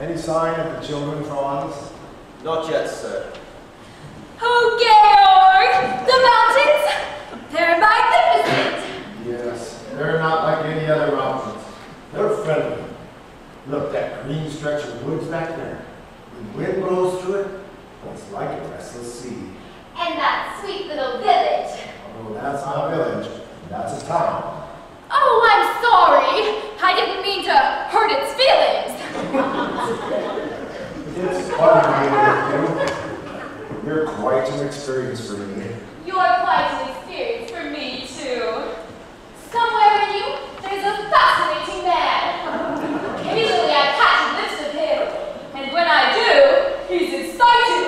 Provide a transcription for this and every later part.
Any sign of the children, Franz? Not yet, sir. Oh, Georg! The mountains! They're magnificent! Yes, they're not like any other mountains. They're friendly. Look, that green stretch of woods back there. When wind blows through it, it's like a restless sea. And that sweet little village. Oh, that's not a village. That's a town. Oh, I'm sorry. I didn't mean to hurt its feelings. It's fun being with you. You're quite an experience for me. You're quite an experience for me, too. Somewhere in you, there's a fascinating man. Occasionally I catch a glimpse of him, and when I do, he's exciting.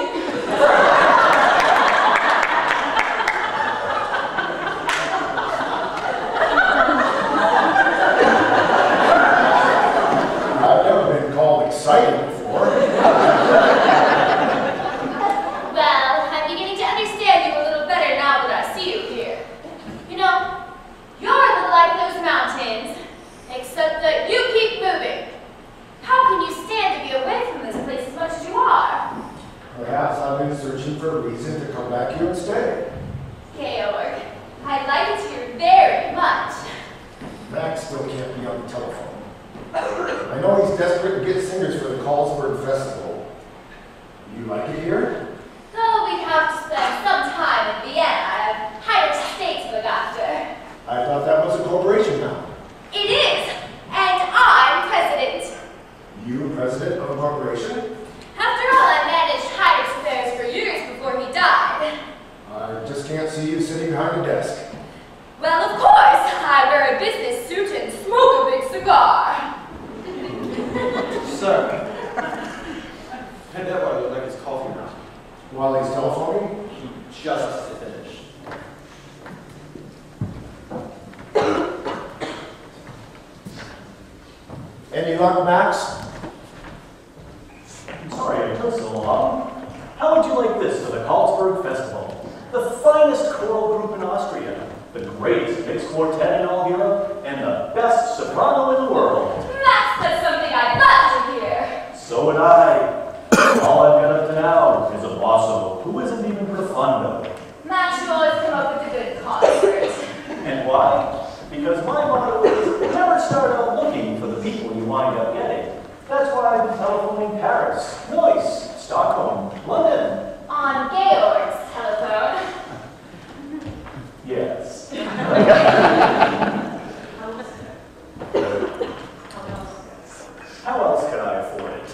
I've never been called exciting before. Well, I'm beginning to understand you a little better now that I see you here. You know, you're a little like those mountains, except that you keep moving. How can you stand to be away from this place as much as you are? Perhaps I've been searching for a reason to come back here and stay. Georg, I like it here very much. Max still can't be on the telephone. I know he's desperate to get singers for the Carlsberg Festival. You like it here? Though we'd have to spend some time in Vienna at higher state to look after. I thought that was a corporation now. It is, and I'm president. You president of a corporation? After all, I managed Heinrich's affairs for years before he died. I just can't see you sitting behind a desk. Well, of course, I wear a business suit and smoke a big cigar. Sir. And that one looked like his coffee now. While he's telephoning? He just finished. Any luck, Max? I'm sorry it took so long. How would you like this for the Carlsberg Festival? The finest choral group in Austria, the greatest mixed quartet in all Europe, and the best soprano in the world. That's something I'd love to hear. So would I. All I've got up to now is a basso who isn't even profundo. Max, you always come up with a good concert. And why? Because my motto is never start out looking for the people you wind up getting. That's why I've been telephoning Paris, Nice, Stockholm, London. On Georg's telephone. Yes. How else could I afford it?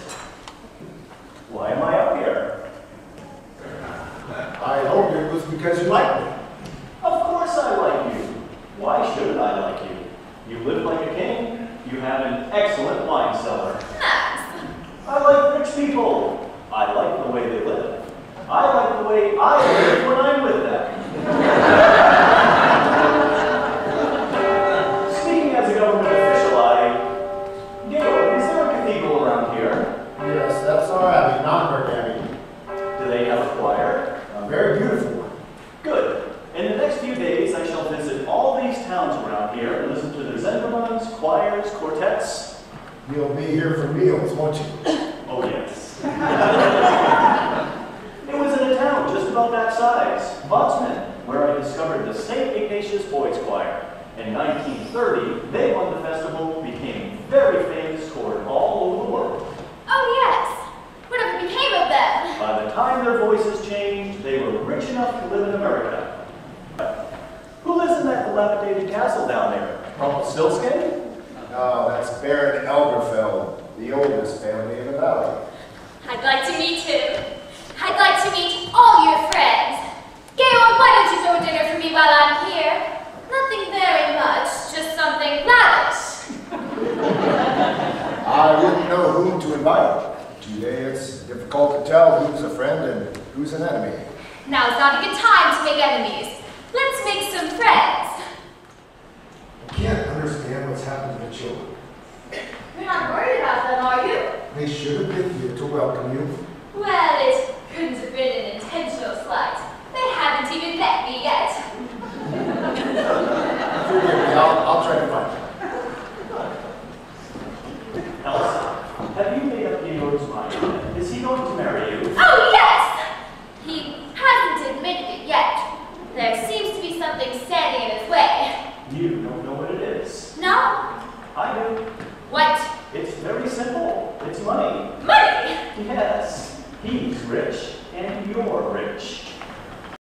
Why am I up here? I hoped it was because you like me. Of course I like you. Why shouldn't I like you? You live like a king. You have an excellent wine cellar. Max. I like rich people. I like the way they live. I like the way I live when I'm with them. Speaking as a government official, Georg, is there a cathedral around here? Yes, that's our Abbey, Nonberg Abbey. Do they have a choir? A very beautiful one. Good. In the next few days, I shall visit all these towns around here and listen to their zendermans, choirs, quartets. You'll be here for meals, won't you? Oh, yes. It was in a town just about that size, Botsman, where I discovered the St. Ignatius Boys Choir. In 1930, they won the festival, became very famous, toured all over the world. Oh, yes. Whatever became of them? By the time their voices changed, they were rich enough to live in America. Who lives in that dilapidated castle down there? Rumpelstiltskin? No, that's Baron Elberfeld, the oldest family in the valley. I'd like to meet him. I'd like to meet all your friends. Georg, why don't you throw dinner for me while I'm here? Nothing very much, just something lavish. I wouldn't know whom to invite. Today it's difficult to tell who's a friend and who's an enemy. Now's not a good time to make enemies. Let's make some friends. I can't understand what's happened to the children. You're not worried about them, are you? They should have been here to welcome you. Well, it couldn't have been an intentional slight. They haven't even met me yet. Forgive me, I'll try to find them. Elsa, have you made up Georg's money. Money! Yes, he's rich and you're rich.